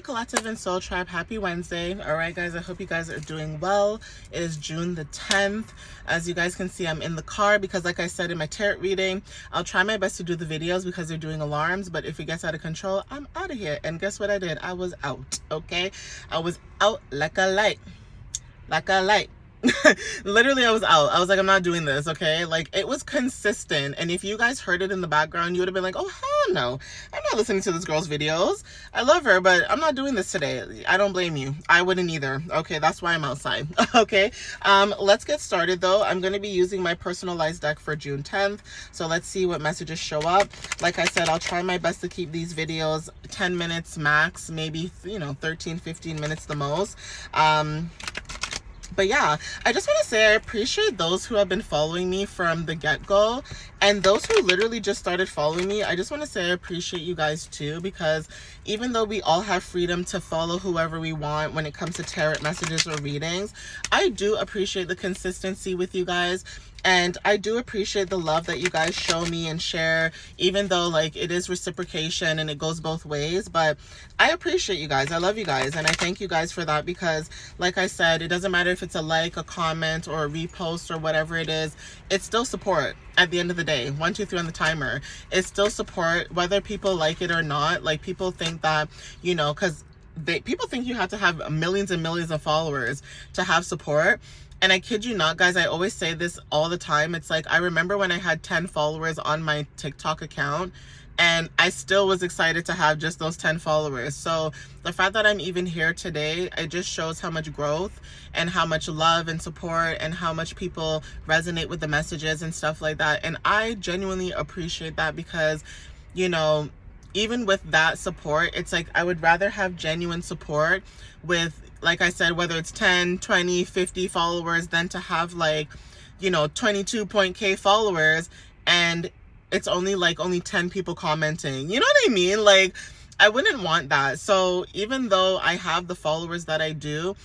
Collective and Soul Tribe, happy Wednesday. All right, guys, I hope you guys are doing well. It is June the 10th. As you guys can see, I'm in the car because, like I said in my tarot reading, I'll try my best to do the videos because they're doing alarms, but if it gets out of control, I'm out of here. And guess what I did? I was out, okay? I was out like a light. Like a light. Literally, I was out. I was like, I'm not doing this, okay? Like, it was consistent. And if you guys heard it in the background, you would have been like, oh, hell no. I'm not listening to this girl's videos. I love her, but I'm not doing this today. I don't blame you. I wouldn't either. Okay, that's why I'm outside. Okay, let's get started, though. I'm going to be using my personalized deck for June 10th. So let's see what messages show up. Like I said, I'll try my best to keep these videos 10 minutes max, maybe, 13, 15 minutes the most. But yeah, I just want to say I appreciate those who have been following me from the get-go, and those who literally just started following me. I just want to say I appreciate you guys too, because even though we all have freedom to follow whoever we want when it comes to tarot messages or readings, I do appreciate the consistency with you guys. And I do appreciate the love that you guys show me and share, even though like it is reciprocation and it goes both ways. But I appreciate you guys. I love you guys. And I thank you guys for that, because like I said, it doesn't matter if it's a like, a comment, or a repost or whatever it is. It's still support at the end of the day. 1, 2, 3 on the timer. It's still support, whether people like it or not. Like, people think that, because people think you have to have millions and millions of followers to have support. And I kid you not, guys, I always say this all the time. It's like, I remember when I had 10 followers on my TikTok account, and I still was excited to have just those 10 followers. So the fact that I'm even here today, it just shows how much growth and how much love and support and how much people resonate with the messages and stuff like that. And I genuinely appreciate that, because, even with that support, it's like I would rather have genuine support with, like I said, whether it's 10, 20, 50 followers, than to have 22.k followers and it's only 10 people commenting. You know what I mean? Like, I wouldn't want that. So even though I have the followers that I do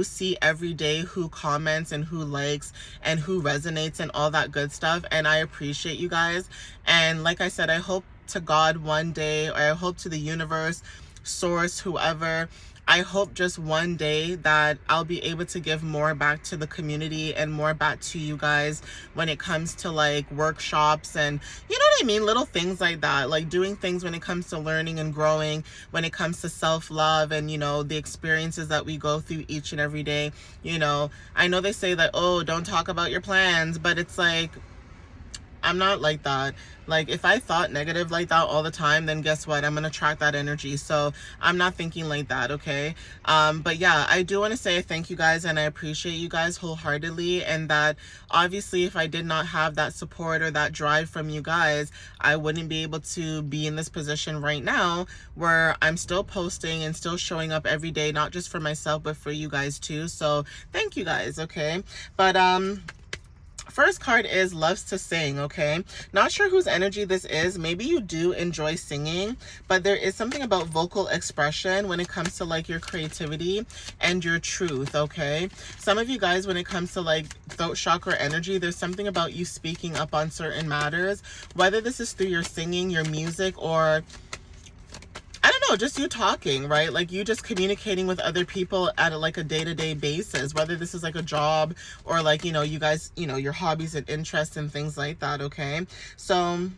see every day who comments and who likes and who resonates and all that good stuff. And I appreciate you guys. And like I said, I hope to God one day, or I hope to the universe, source, whoever, I hope just one day that I'll be able to give more back to the community and more back to you guys when it comes to like workshops and, you know what I mean? Little things like that, like doing things when it comes to learning and growing, when it comes to self-love and, the experiences that we go through each and every day. I know they say that, oh, don't talk about your plans, but it's like, I'm not like that. Like, if I thought negative like that all the time, then guess what? I'm going to attract that energy. So I'm not thinking like that, okay? But yeah, I do want to say thank you guys, and I appreciate you guys wholeheartedly. And that obviously, if I did not have that support or that drive from you guys, I wouldn't be able to be in this position right now where I'm still posting and still showing up every day, not just for myself, but for you guys too. So thank you guys, okay? But, first card is loves to sing, okay? Not sure whose energy this is. Maybe you do enjoy singing, but there is something about vocal expression when it comes to like your creativity and your truth, okay? Some of you guys, when it comes to like throat chakra energy, there's something about you speaking up on certain matters, whether this is through your singing, your music, or I don't know, just you talking, right? Like you just communicating with other people at a day-to-day basis, whether this is like a job or like, you guys, your hobbies and interests and things like that, okay? So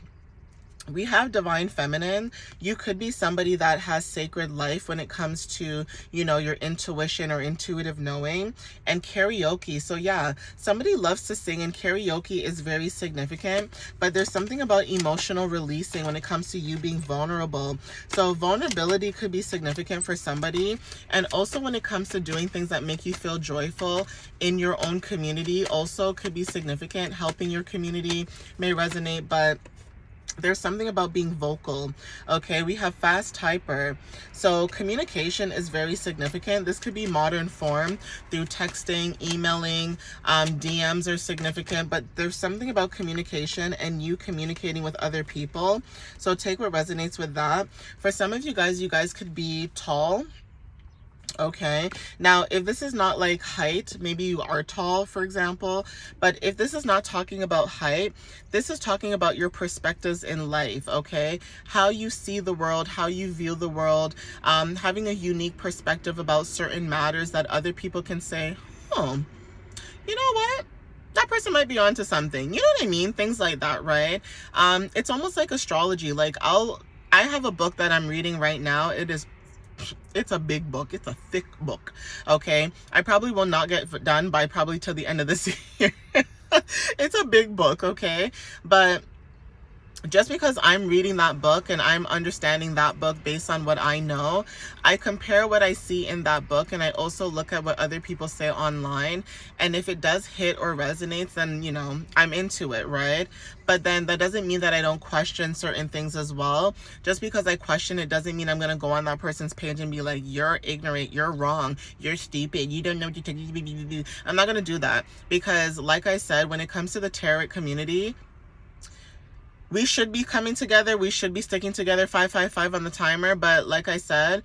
we have divine feminine. You could be somebody that has sacred life when it comes to, your intuition or intuitive knowing, and karaoke. So yeah, somebody loves to sing, and karaoke is very significant, but there's something about emotional releasing when it comes to you being vulnerable. So vulnerability could be significant for somebody. And also when it comes to doing things that make you feel joyful in your own community also could be significant. Helping your community may resonate, but there's something about being vocal, okay? We have fast typer. So communication is very significant. This could be modern form through texting, emailing, DMs are significant, but there's something about communication and you communicating with other people. So take what resonates with that. For some of you guys could be tall. Okay, now if this is not like height, maybe you are tall, for example, but if this is not talking about height, this is talking about your perspectives in life. Okay, how you see the world, how you view the world, having a unique perspective about certain matters that other people can say, oh, you know what, that person might be onto something, you know what I mean, things like that, right? It's almost like astrology. Like I have a book that I'm reading right now. It's a big book. It's a thick book. Okay. I probably will not get done by probably till the end of this year. It's a big book. Okay. But just because I'm reading that book and I'm understanding that book based on what I know, I compare what I see in that book and I also look at what other people say online. And if it does hit or resonates, then, you know, I'm into it, right? But then that doesn't mean that I don't question certain things as well. Just because I question it doesn't mean I'm going to go on that person's page and be like, you're ignorant, you're wrong, you're stupid, you don't know what you're talking. I'm not going to do that because, like I said, when it comes to the tarot community, we should be coming together. We should be sticking together 555 on the timer. But like I said,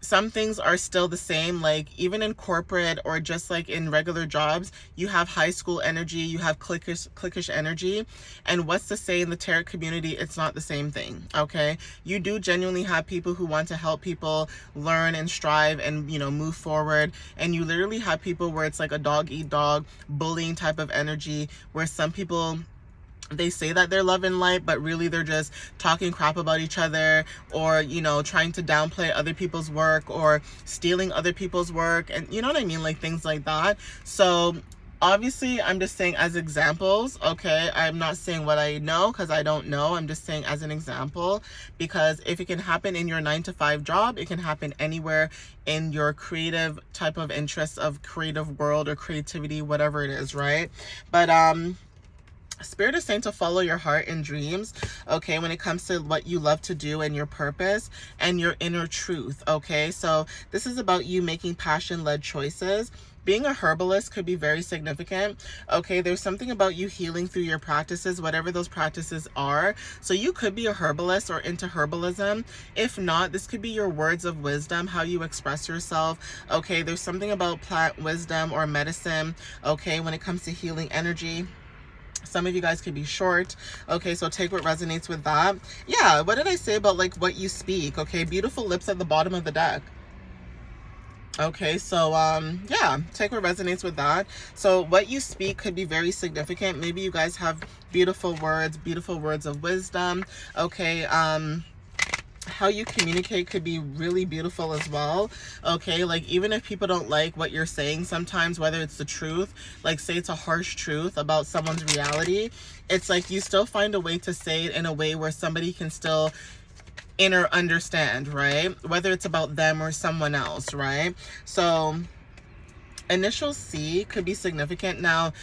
some things are still the same. Like even in corporate or just like in regular jobs, you have high school energy, you have cliquish energy. And what's to say in the tarot community, it's not the same thing. Okay. You do genuinely have people who want to help people learn and strive and, you know, move forward. And you literally have people where it's like a dog eat dog bullying type of energy, where some people, they say that they're love and light, but really they're just talking crap about each other, or, you know, trying to downplay other people's work or stealing other people's work. And you know what I mean? Like things like that. So obviously I'm just saying as examples. Okay. I'm not saying what I know because I don't know. I'm just saying as an example, because if it can happen in your 9-to-5 job, it can happen anywhere in your creative type of interest of creative world or creativity, whatever it is. Right. But, Spirit is saying to follow your heart and dreams, okay, when it comes to what you love to do and your purpose and your inner truth, okay? So this is about you making passion-led choices. Being a herbalist could be very significant, okay? There's something about you healing through your practices, whatever those practices are. So you could be a herbalist or into herbalism. If not, this could be your words of wisdom, how you express yourself, okay? There's something about plant wisdom or medicine, okay, when it comes to healing energy. Some of you guys could be short. Okay, so take what resonates with that. Yeah, what did I say about like what you speak? Okay, beautiful lips at the bottom of the deck. Okay, so yeah, take what resonates with that. So what you speak could be very significant. Maybe you guys have beautiful words of wisdom. Okay, how you communicate could be really beautiful as well. Okay, like even if people don't like what you're saying sometimes, whether it's the truth, like say it's a harsh truth about someone's reality, it's like you still find a way to say it in a way where somebody can still inner understand, right? Whether it's about them or someone else, right? So initial C could be significant. Now,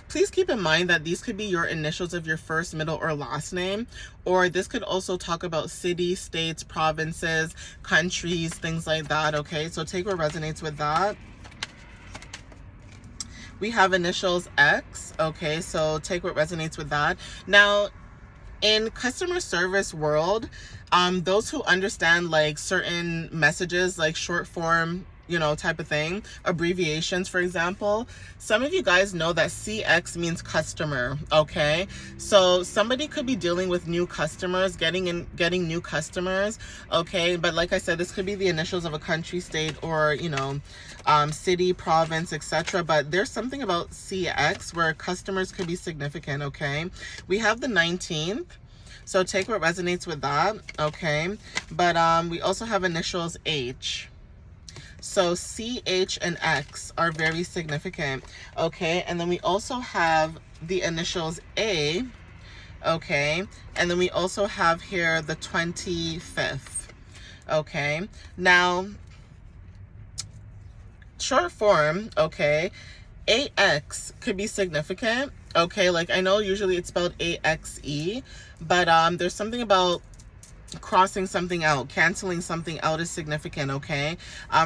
please keep in mind that these could be your initials of your first, middle, or last name, or this could also talk about cities, states, provinces, countries, things like that, okay? So take what resonates with that. We have initials X, okay? So take what resonates with that. Now, in customer service world, those who understand like certain messages, like short form, you know, type of thing, abbreviations, for example, some of you guys know that CX means customer, okay? So somebody could be dealing with new customers, getting new customers, okay? But like I said, this could be the initials of a country, state, or, you know, city, province, etc. But there's something about CX where customers could be significant, okay? We have the 19th. So take what resonates with that, okay? But we also have initials H. So C, H, and X are very significant, okay? And then we also have the initials A, okay? And then we also have here the 25th, okay? Now, short form, okay, AX could be significant, okay? Like I know usually it's spelled AXE, but there's something about crossing something out, canceling something out is significant, okay?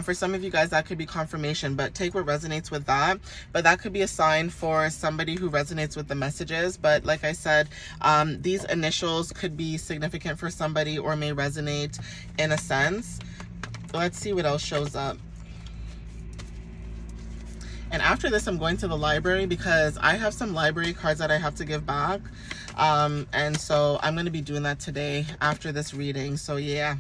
For some of you guys, that could be confirmation, but take what resonates with that. But that could be a sign for somebody who resonates with the messages. But like I said, these initials could be significant for somebody or may resonate in a sense. Let's see what else shows up. And after this, I'm going to the library because I have some library cards that I have to give back. And so I'm going to be doing that today after this reading. So yeah.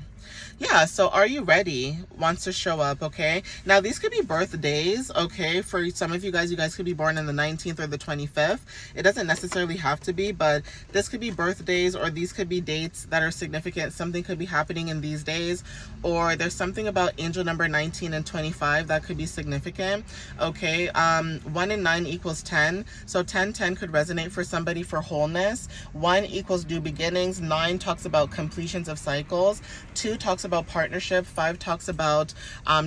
Yeah, so are you ready? Wants to show up, okay? Now, these could be birthdays, okay? For some of you guys could be born on the 19th or the 25th. It doesn't necessarily have to be, but this could be birthdays, or these could be dates that are significant. Something could be happening in these days, or there's something about angel number 19 and 25 that could be significant, okay? 1 and 9 equals 10, so 10 could resonate for somebody for wholeness. 1 equals new beginnings. 9 talks about completions of cycles. 2 talks about partnership. 5 talks about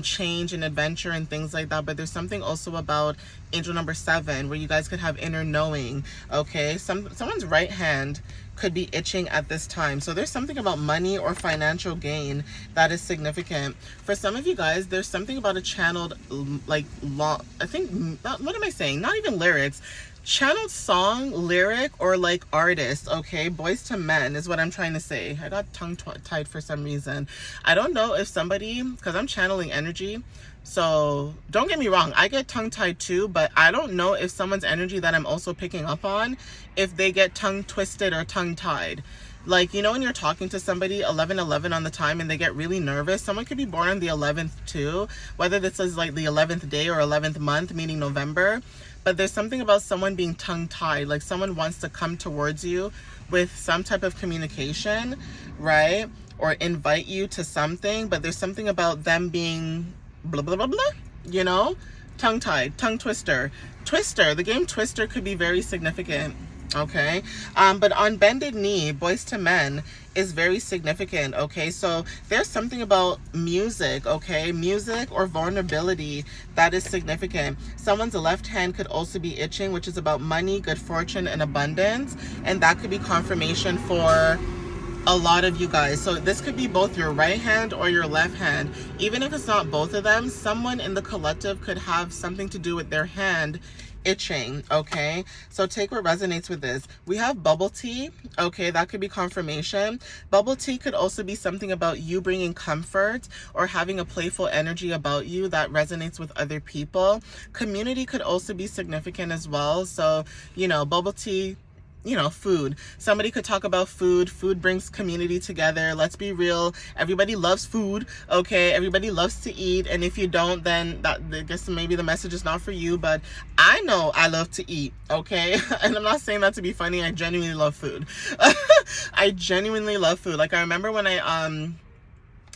change and adventure and things like that. But there's something also about angel number 7 where you guys could have inner knowing, okay? Someone's right hand could be itching at this time. So there's something about money or financial gain that is significant. For some of you guys, there's something about a channeled, like, what am I saying? Not even lyrics. Channeled song, lyric, or like artist, okay? Boys to men is what I'm trying to say. I got tongue tied for some reason. I don't know if somebody, because I'm channeling energy, so don't get me wrong, I get tongue tied too, but I don't know if someone's energy that I'm also picking up on, if they get tongue twisted or tongue tied. Like, you know, when you're talking to somebody 11:11 on the time and they get really nervous, someone could be born on the 11th too, whether this is like the 11th day or 11th month, meaning November. But there's something about someone being tongue-tied, like someone wants to come towards you with some type of communication, right? Or invite you to something, but there's something about them being blah, blah, blah, blah, you know? Tongue-tied, tongue twister. Twister, the game Twister could be very significant, okay? But on bended knee, boys to men is very significant, okay? So there's something about music, okay? Music or vulnerability that is significant. Someone's left hand could also be itching, which is about money, good fortune, and abundance. And that could be confirmation for a lot of you guys. So this could be both your right hand or your left hand. Even if it's not both of them, someone in the collective could have something to do with their hand itching, okay? So take what resonates with this. We have bubble tea, okay? That could be confirmation. Bubble tea could also be something about you bringing comfort or having a playful energy about you that resonates with other people. Community could also be significant as well. So, you know, bubble tea, you know, food. Somebody could talk about food. Food brings community together. Let's be real. Everybody loves food, okay? Everybody loves to eat. And if you don't, then I guess maybe the message is not for you. But I know I love to eat, okay? And I'm not saying that to be funny. I genuinely love food. I genuinely love food. Like, I remember when I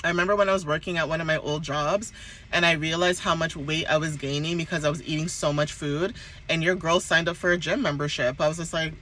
was working at one of my old jobs and I realized how much weight I was gaining because I was eating so much food, and your girl signed up for a gym membership. I was just like,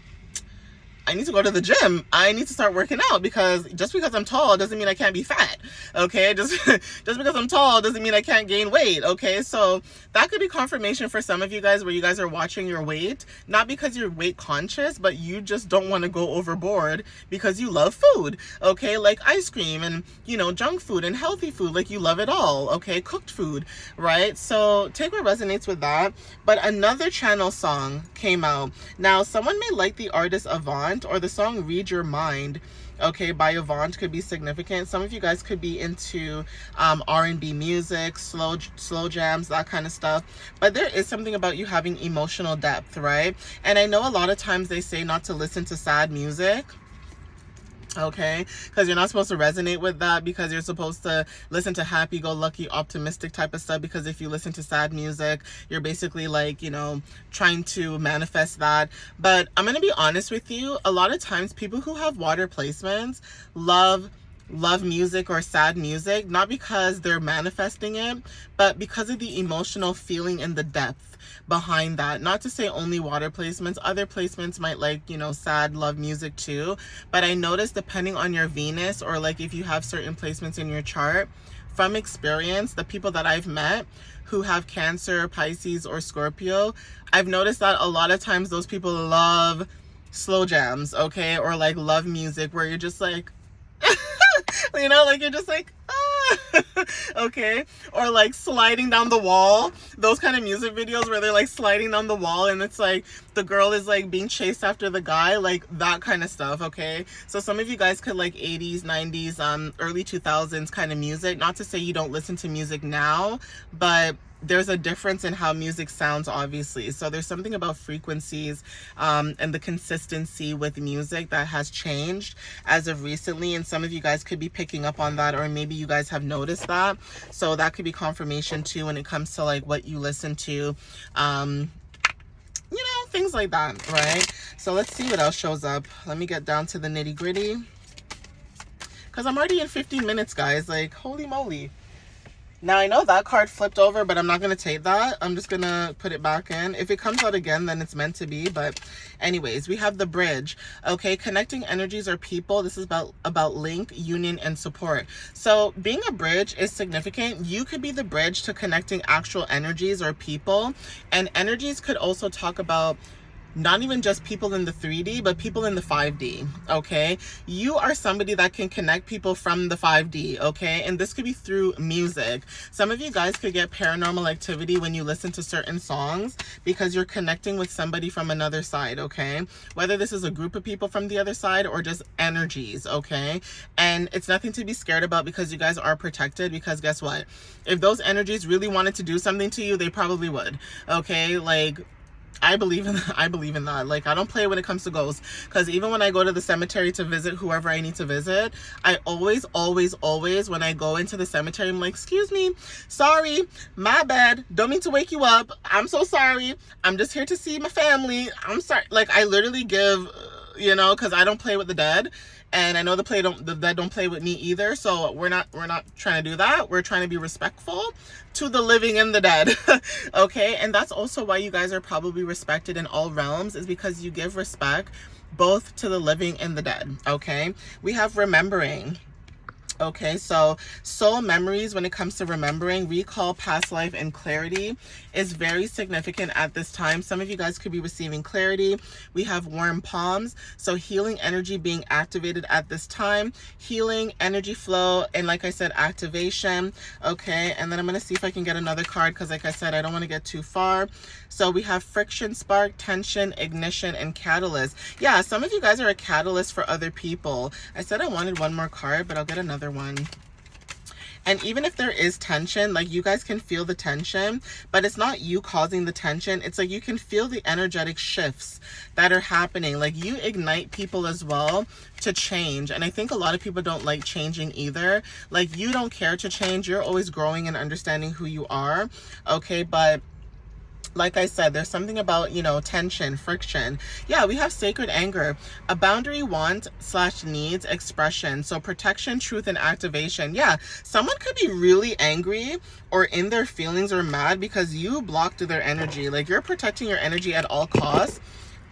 I need to go to the gym. I need to start working out, because just because I'm tall doesn't mean I can't be fat, okay? Just because I'm tall doesn't mean I can't gain weight, okay? So that could be confirmation for some of you guys where you guys are watching your weight, not because you're weight conscious, but you just don't want to go overboard because you love food, okay? Like ice cream and, you know, junk food and healthy food, like you love it all, okay? Cooked food, right? So take what resonates with that. But another channel song came out. Now, someone may like the artist Avant, or the song Read Your Mind, okay, by Avant could be significant. Some of you guys could be into R&B music, slow jams, that kind of stuff. But there is something about you having emotional depth, right? And I know a lot of times they say not to listen to sad music, okay, because you're not supposed to resonate with that, because you're supposed to listen to happy-go-lucky, optimistic type of stuff, because if you listen to sad music, you're basically like, you know, trying to manifest that. But I'm gonna be honest with you, a lot of times people who have water placements love music or sad music, not because they're manifesting it, but because of the emotional feeling and the depth behind that. Not to say only water placements, other placements might like, you know, sad love music too. But I noticed, depending on your Venus, or like if you have certain placements in your chart, from experience, the people that I've met who have Cancer, Pisces, or Scorpio, I've noticed that a lot of times those people love slow jams, okay, or like love music where you're just like you know, like you're just like, okay, or like sliding down the wall, those kind of music videos where they're like sliding down the wall and it's like the girl is like being chased after the guy, like that kind of stuff, okay? So some of you guys could like 80s, 90s, early 2000s kind of music. Not to say you don't listen to music now, but there's a difference in how music sounds, obviously. So there's something about frequencies and the consistency with music that has changed as of recently, and some of you guys could be picking up on that, or maybe you guys have noticed that. So that could be confirmation too when it comes to like what you listen to, things like that, right? So let's see what else shows up. Let me get down to the nitty gritty, because I'm already in 15 minutes, guys. Like, holy moly. Now, I know that card flipped over, but I'm not going to take that. I'm just going to put it back in. If it comes out again, then it's meant to be. But anyways, we have the bridge. Okay, connecting energies or people. This is about link, union, and support. So being a bridge is significant. You could be the bridge to connecting actual energies or people. And energies could also talk about not even just people in the 3D, but people in the 5D, okay? You are somebody that can connect people from the 5D, okay? And this could be through music. Some of you guys could get paranormal activity when you listen to certain songs because you're connecting with somebody from another side, okay? Whether this is a group of people from the other side or just energies, okay? And it's nothing to be scared about because you guys are protected, because guess what? If those energies really wanted to do something to you, they probably would, okay? Like, I believe in that. Like, I don't play when it comes to ghosts, because even when I go to the cemetery to visit whoever I need to visit, I always, when I go into the cemetery, I'm like, excuse me, sorry, my bad, don't mean to wake you up, I'm so sorry, I'm just here to see my family, I'm sorry. Like, I literally give, because I don't play with the dead. And I know the dead don't play with me either. So we're not trying to do that. We're trying to be respectful to the living and the dead. Okay. And that's also why you guys are probably respected in all realms, is because you give respect both to the living and the dead. Okay. We have remembering. Okay, so soul memories, when it comes to remembering, recall, past life, and clarity is very significant at this time. Some of you guys could be receiving clarity. We have warm palms, so healing energy being activated at this time, healing, energy flow, and like I said, activation. Okay, and then I'm going to see if I can get another card, because like I said, I don't want to get too far. So we have friction, spark, tension, ignition, and catalyst. Yeah, some of you guys are a catalyst for other people. I said I wanted one more card, but I'll get another one. And even if there is tension, like, you guys can feel the tension, but it's not you causing the tension. It's like you can feel the energetic shifts that are happening. Like, you ignite people as well to change. And I think a lot of people don't like changing either. Like, you don't care to change. You're always growing and understanding who you are. Okay, but like I said, there's something about, tension, friction. Yeah, we have sacred anger, a boundary, want / needs, expression. So protection, truth, and activation. Yeah, someone could be really angry or in their feelings or mad because you blocked their energy. Like, you're protecting your energy at all costs.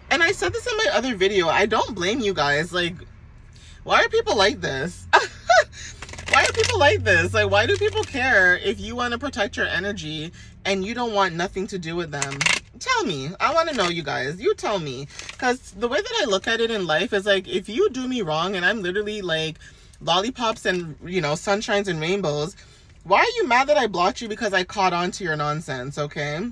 And I said this in my other video. I don't blame you guys. Like, why are people like this? Why are people like this? Like, why do people care if you want to protect your energy and you don't want nothing to do with them? Tell me. I want to know, you guys. You tell me. Because the way that I look at it in life is like, if you do me wrong and I'm literally like lollipops and, sunshines and rainbows, why are you mad that I blocked you because I caught on to your nonsense, okay?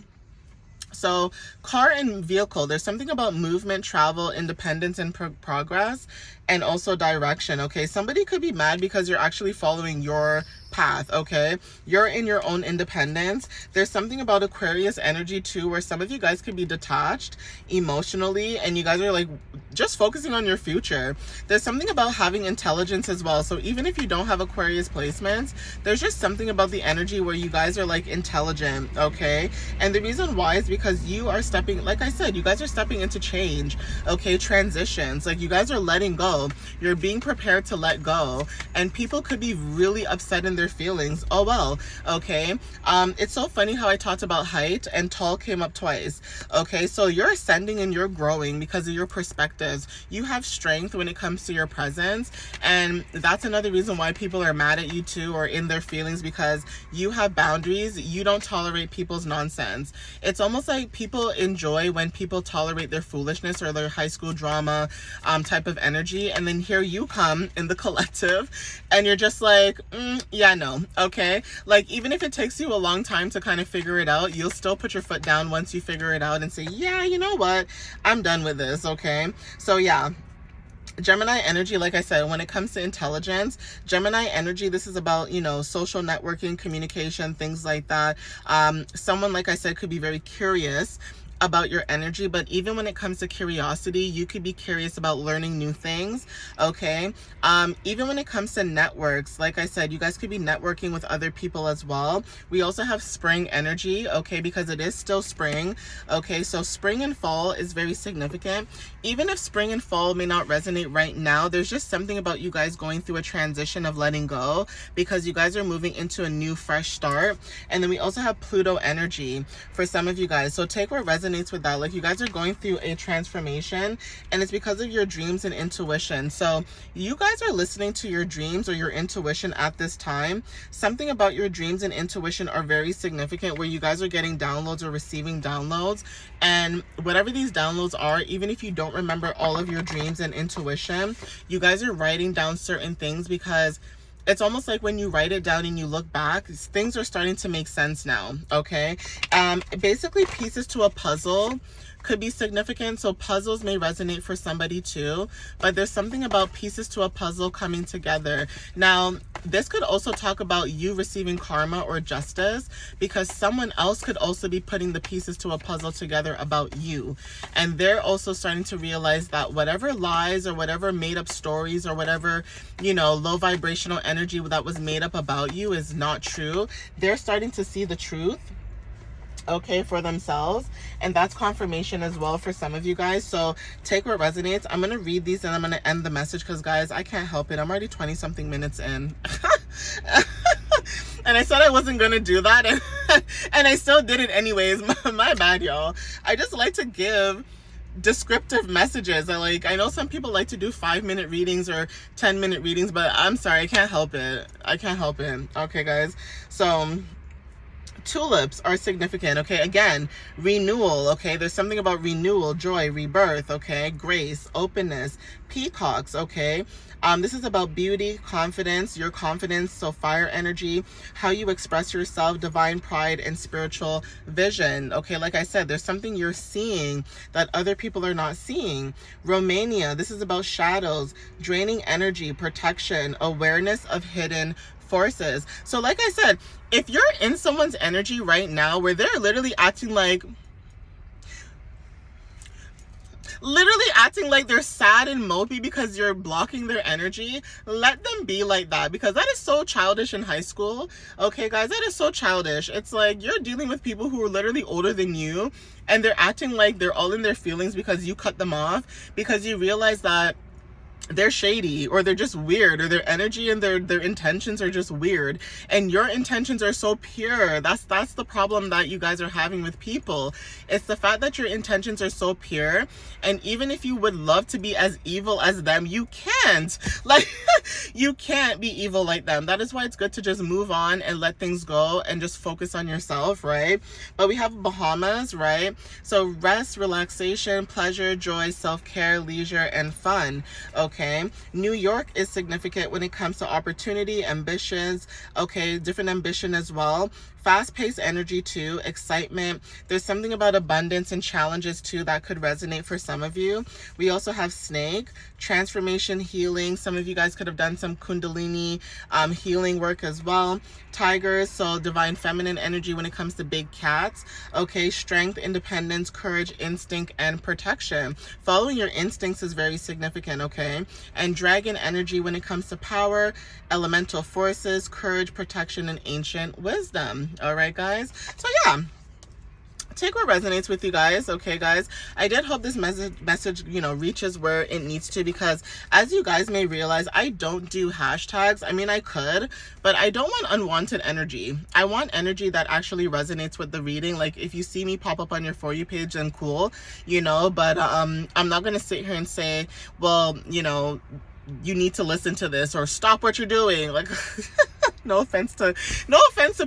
So car and vehicle, there's something about movement, travel, independence, and progress, and also direction. Okay, somebody could be mad because you're actually following your path. Okay, you're in your own independence. There's something about Aquarius energy too, where some of you guys could be detached emotionally and you guys are like just focusing on your future. There's something about having intelligence as well. So even if you don't have Aquarius placements, there's just something about the energy where you guys are like intelligent. Okay, and the reason why is because you are stepping, like I said, you guys are stepping into change. Okay, transitions. Like, you guys are letting go. You're being prepared to let go, and people could be really upset in their feelings. Oh well. Okay, it's so funny how I talked about height and tall came up twice. Okay, so you're ascending and you're growing because of your perspectives. You have strength when it comes to your presence, and that's another reason why people are mad at you too, or in their feelings, because you have boundaries. You don't tolerate people's nonsense. It's almost like people enjoy when people tolerate their foolishness or their high school drama type of energy, and then here you come in the collective and you're just like, yeah, no. Okay, like, even if it takes you a long time to kind of figure it out, you'll still put your foot down once you figure it out and say, yeah, you know what, I'm done with this. Okay, so yeah, Gemini energy, like I said, when it comes to intelligence, Gemini energy, this is about, social networking, communication, things like that. Someone, like I said, could be very curious about your energy, but even when it comes to curiosity, you could be curious about learning new things, okay? Even when it comes to networks, like I said, you guys could be networking with other people as well. We also have spring energy, okay, because it is still spring, okay? So spring and fall is very significant. Even if spring and fall may not resonate right now, there's just something about you guys going through a transition of letting go, because you guys are moving into a new fresh start. And then we also have Pluto energy for some of you guys. So take what resonates with that. Like, you guys are going through a transformation, and it's because of your dreams and intuition. So you guys are listening to your dreams or your intuition at this time. Something about your dreams and intuition are very significant, where you guys are getting downloads or receiving downloads. And whatever these downloads are, even if you don't remember all of your dreams and intuition, you guys are writing down certain things, because it's almost like when you write it down and you look back, things are starting to make sense now, okay? Basically, pieces to a puzzle could be significant. So puzzles may resonate for somebody too, but there's something about pieces to a puzzle coming together. Now, this could also talk about you receiving karma or justice, because someone else could also be putting the pieces to a puzzle together about you. And they're also starting to realize that whatever lies or whatever made up stories or whatever, low vibrational energy that was made up about you is not true. They're starting to see the truth, okay, for themselves, and that's confirmation as well for some of you guys. So take what resonates. I'm gonna read these and I'm gonna end the message, because guys, I can't help it, I'm already 20 something minutes in. And I said I wasn't gonna do that, and I still did it anyways. My bad, y'all. I just like to give descriptive messages. I know some people like to do 5-minute readings or 10-minute readings, but I'm sorry, I can't help it. Okay, guys, so tulips are significant, okay? Again, renewal, okay? There's something about renewal, joy, rebirth, okay? Grace, openness, peacocks, okay? This is about beauty, confidence, your confidence, so fire energy, how you express yourself, divine pride, and spiritual vision, okay? Like I said, there's something you're seeing that other people are not seeing. Romania, this is about shadows, draining energy, protection, awareness of hidden forces. So like I said, if you're in someone's energy right now where they're literally acting like they're sad and mopey because you're blocking their energy, let them be like that, because that is so childish in high school. Okay, guys, that is so childish. It's like you're dealing with people who are literally older than you, and they're acting like they're all in their feelings because you cut them off, because you realize that they're shady, or they're just weird, or their energy and their intentions are just weird, and your intentions are so pure. That's the problem that you guys are having with people. It's the fact that your intentions are so pure, and even if you would love to be as evil as them, you can't. Like, you can't be evil like them. That is why it's good to just move on and let things go and just focus on yourself, right? But we have Bahamas, right? So rest, relaxation, pleasure, joy, self-care, leisure, and fun, okay? New York is significant when it comes to opportunity, ambitions, okay, different ambition as well. Fast-paced energy too, excitement. There's something about abundance and challenges too that could resonate for some of you. We also have snake, transformation, healing. Some of you guys could have done some kundalini healing work as well. Tigers, so divine feminine energy when it comes to big cats. Okay, strength, independence, courage, instinct, and protection. Following your instincts is very significant, okay? And dragon energy when it comes to power, elemental forces, courage, protection, and ancient wisdom. All right, guys. So yeah, take what resonates with you guys, okay, guys? I did hope this message reaches where it needs to, because as you guys may realize, I don't do hashtags. I mean, I could, but I don't want unwanted energy. I want energy that actually resonates with the reading. Like, if you see me pop up on your For You page, then cool, but I'm not gonna sit here and say, well, you need to listen to this, or stop what you're doing. Like, no offense to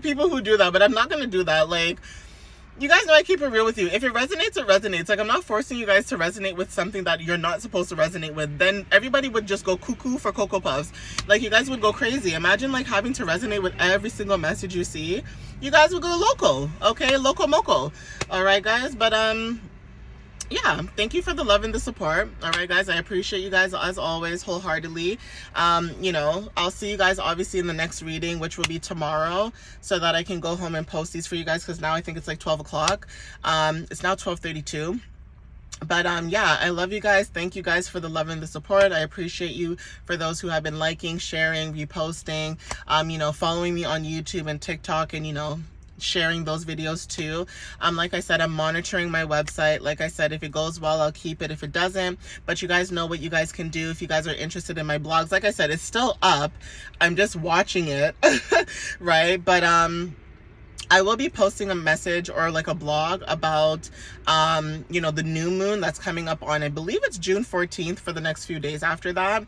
people who do that, but I'm not gonna do that. Like, you guys know I keep it real with you. If it resonates, it resonates. Like, I'm not forcing you guys to resonate with something that you're not supposed to resonate with. Then everybody would just go cuckoo for Cocoa Puffs. Like, you guys would go crazy. Imagine, like, having to resonate with every single message you see. You guys would go loco, okay? Loco moco. All right, guys? But, yeah, thank you for the love and the support. All right, guys, I appreciate you guys as always wholeheartedly. You know, I'll see you guys obviously in the next reading, which will be tomorrow, so that I can go home and post these for you guys, because now I think it's like 12 o'clock. It's now 12:32. But yeah, I love you guys. Thank you guys for the love and the support. I appreciate you for those who have been liking, sharing, reposting, you know, following me on YouTube and TikTok, and, you know, sharing those videos too. Like I said, I'm monitoring my website. Like I said, if it goes well, I'll keep it. If it doesn't, but you guys know what you guys can do if you guys are interested in my blogs. Like I said, it's still up. I'm just watching it. Right? But I will be posting a message or like a blog about, you know, the new moon that's coming up on, I believe it's June 14th, for the next few days after that.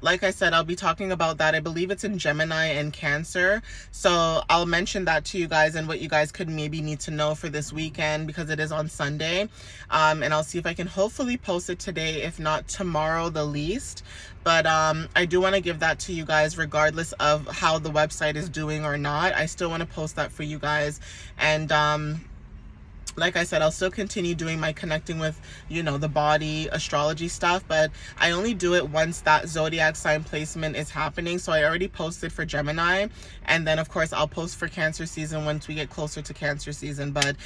Like I said, I'll be talking about that. I believe it's in Gemini and Cancer. So I'll mention that to you guys and what you guys could maybe need to know for this weekend, because it is on Sunday. And I'll see if I can hopefully post it today, if not tomorrow, the least. But I do want to give that to you guys regardless of how the website is doing or not. I still want to post that for you guys. And like I said, I'll still continue doing my connecting with, you know, the body astrology stuff, but I only do it once that zodiac sign placement is happening. So I already posted for Gemini, and then of course I'll post for Cancer season once we get closer to Cancer season. But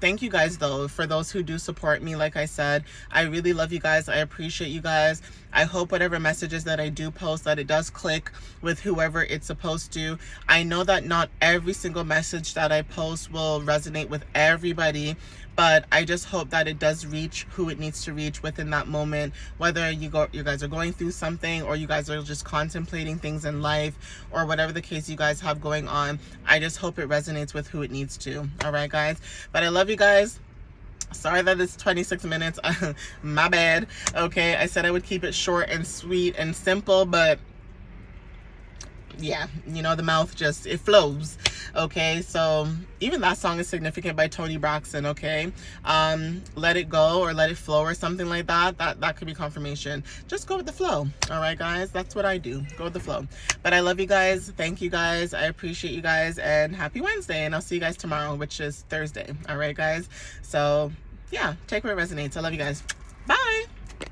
thank you guys though, for those who do support me. Like I said, I really love you guys. I appreciate you guys. I hope whatever messages that I do post, that it does click with whoever it's supposed to. I know that not every single message that I post will resonate with everybody, but I just hope that it does reach who it needs to reach within that moment, whether you guys are going through something, or you guys are just contemplating things in life, or whatever the case you guys have going on. I just hope it resonates with who it needs to. All right, guys, but I love you guys. Sorry that it's 26 minutes. My bad. Okay, I said I would keep it short and sweet and simple, but yeah, you know, the mouth just, it flows. Okay, so even that song is Significant by Toni Braxton. Okay, Let It Go or Let It Flow or something like that. That could be confirmation. Just go with the flow. All right, guys, that's what I do. Go with the flow. But I love you guys. Thank you guys. I appreciate you guys, and happy Wednesday. And I'll see you guys tomorrow, which is Thursday. All right, guys. So yeah, take what resonates. I love you guys. Bye.